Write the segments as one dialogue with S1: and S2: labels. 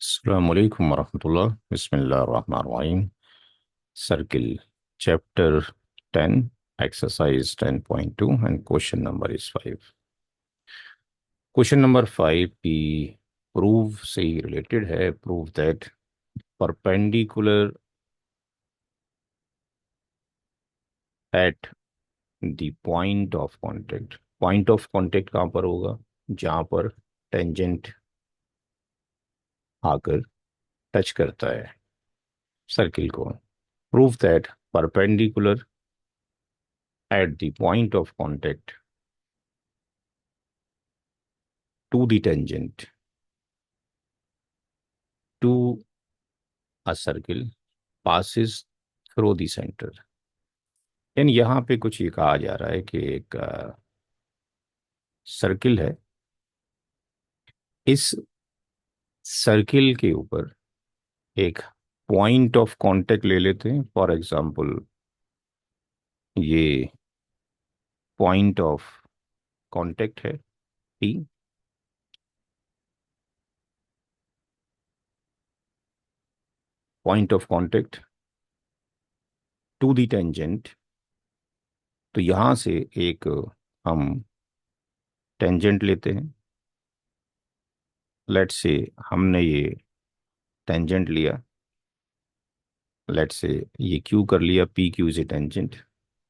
S1: अस्सलाम वालेकुम वरहमतुल्लाह बिस्मिल्लाहिर्रहमानिर्रहीम। Circle chapter 10 exercise 10.2 and question number is 5। Question number 5 की प्रूव से ही रिलेटेड है। Prove that perpendicular at the point of contact. Point of contact कहाँ पर होगा? जहाँ पर टेंजेंट आकर टच करता है सर्किल को। Prove that perpendicular at the point of contact to the tangent to a circle passes through the center। यानी यहाँ पे कुछ ये कहा जा रहा है कि एक सर्किल है। इस सर्किल के ऊपर एक पॉइंट ऑफ कांटेक्ट ले लेते हैं। फॉर एग्जांपल ये पॉइंट ऑफ कांटेक्ट है P। Point of contact to the tangent. तो यहाँ से एक हम टेंजेंट लेते हैं। लेट्स से हमने ये टेंजेंट लिया। लेट्स से ये क्यू कर लिया। P Q is a tangent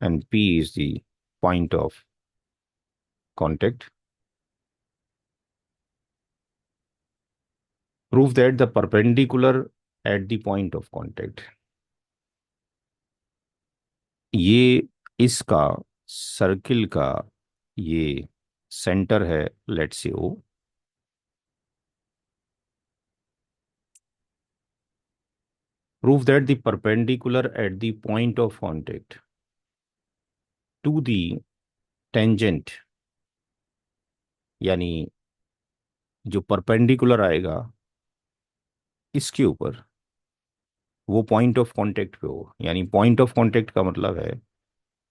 S1: and P is the point of contact. Prove that the perpendicular at the point of contact. ये इसका सर्किल का ये सेंटर है। Let's say O. Prove that the perpendicular at the point of contact to the tangent, यानी जो perpendicular आएगा इसके ऊपर वो पॉइंट ऑफ कांटेक्ट पे हो। यानी पॉइंट ऑफ कांटेक्ट का मतलब है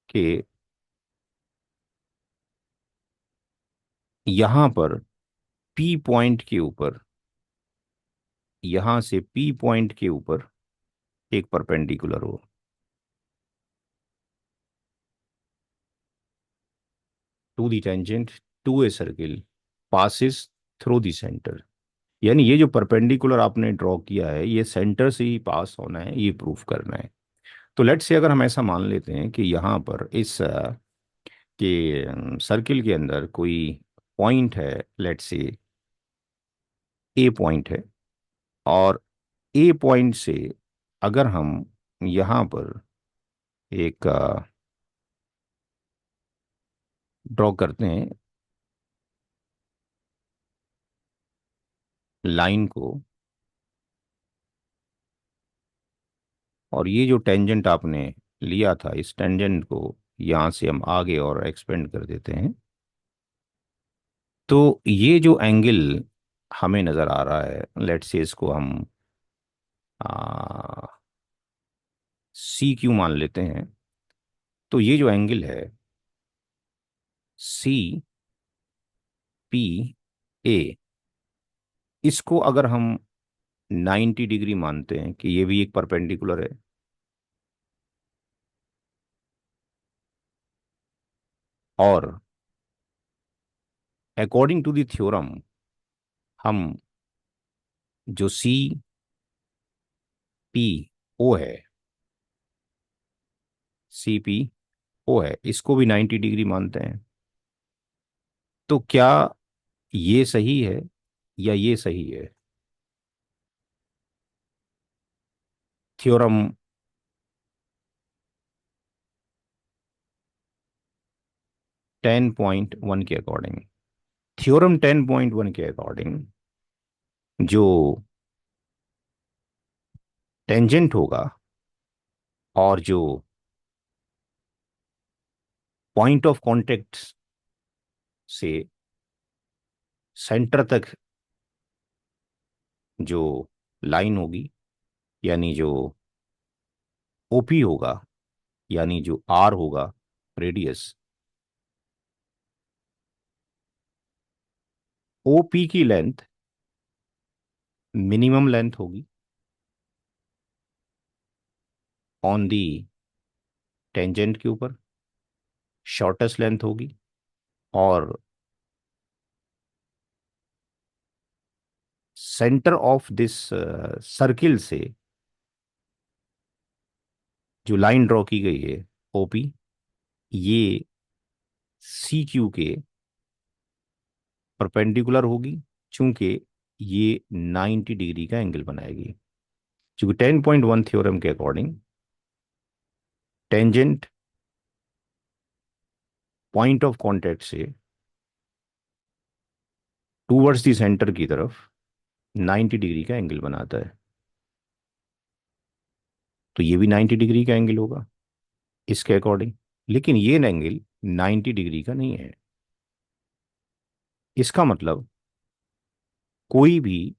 S1: कि यहां पर पी पॉइंट के ऊपर, यहां से पी पॉइंट के ऊपर एक परपेंडिकुलर हो। To the tangent to a circle passes through the centre. यानी ये जो परपेंडिकुलर आपने ड्रॉ किया है ये सेंटर से ही पास होना है, ये प्रूफ करना है। तो लेट्स से अगर हम ऐसा मान लेते हैं कि यहाँ पर इस के सर्किल के अंदर कोई पॉइंट है। लेट्स से ए पॉइंट है और ए पॉइंट से अगर हम यहाँ पर एक ड्रॉ करते हैं लाइन को, और ये जो टेंजेंट आपने लिया था इस टेंजेंट को यहाँ से हम आगे और एक्सपेंड कर देते हैं, तो ये जो एंगल हमें नज़र आ रहा है लेट्स से इसको हम सी क्यू मान लेते हैं। तो ये जो एंगल है सी पी ए, इसको अगर हम 90 डिग्री मानते हैं कि ये भी एक परपेंडिकुलर है, और अकॉर्डिंग टू द थ्योरम हम जो सी पी ओ है, सी पी ओ है, इसको भी 90 डिग्री मानते हैं। तो क्या ये सही है या ये सही है? थ्योरम 10.1 के अकॉर्डिंग, थ्योरम 10.1 के अकॉर्डिंग जो टेंजेंट होगा और जो पॉइंट ऑफ कांटेक्ट से सेंटर तक जो लाइन होगी, यानी जो ओपी होगा, यानी जो आर होगा रेडियस, ओपी की लेंथ मिनिमम लेंथ होगी ऑन दी टेंजेंट के ऊपर, शॉर्टेस्ट लेंथ होगी, और सेंटर ऑफ दिस सर्किल से जो लाइन ड्रॉ की गई है, ओपी, ये सी क्यू के परपेंडिकुलर होगी, चूंकि ये 90 डिग्री का एंगल बनाएगी। चूंकि 10.1 थ्योरम के according tangent point of contact से टूवर्ड्स दी सेंटर की तरफ 90 डिग्री का एंगल बनाता है, तो ये भी 90 डिग्री का एंगल होगा इसके अकॉर्डिंग। लेकिन ये एंगल 90 डिग्री का नहीं है। इसका मतलब कोई भी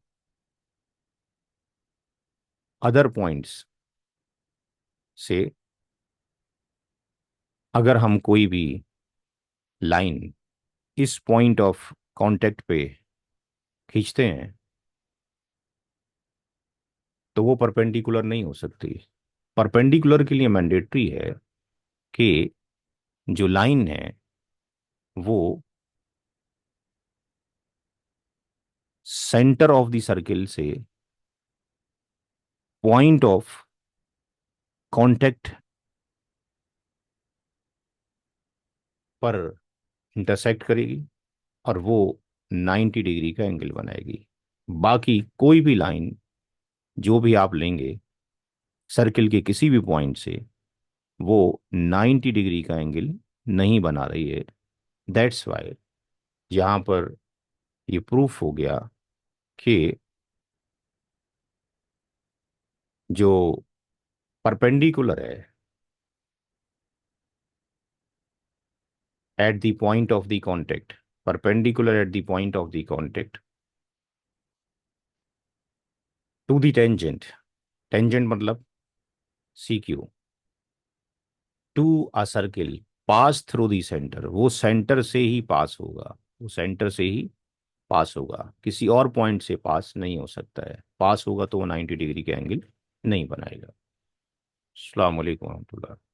S1: अदर पॉइंट्स से अगर हम कोई भी लाइन इस पॉइंट ऑफ कांटेक्ट पे खींचते हैं तो वो परपेंडिकुलर नहीं हो सकती। परपेंडिकुलर के लिए मैंडेटरी है कि जो लाइन है वो सेंटर ऑफ द सर्किल से पॉइंट ऑफ कांटेक्ट पर इंटरसेक्ट करेगी और वो 90 डिग्री का एंगल बनाएगी। बाकी कोई भी लाइन जो भी आप लेंगे सर्किल के किसी भी पॉइंट से, वो 90 डिग्री का एंगल नहीं बना रही है। दैट्स वाई यहाँ पर ये प्रूफ हो गया कि जो परपेंडिकुलर है at the point of the contact, perpendicular at the point of the contact to the tangent, tangent मतलब C Q, to a circle pass through the centre, वो सेंटर से ही पास होगा, वो सेंटर से ही पास होगा, किसी और पॉइंट से पास नहीं हो सकता है। पास होगा तो वो 90 डिग्री के एंगल नहीं बनाएगा। अस्सलाम वालेकुम रहमतुल्लाह।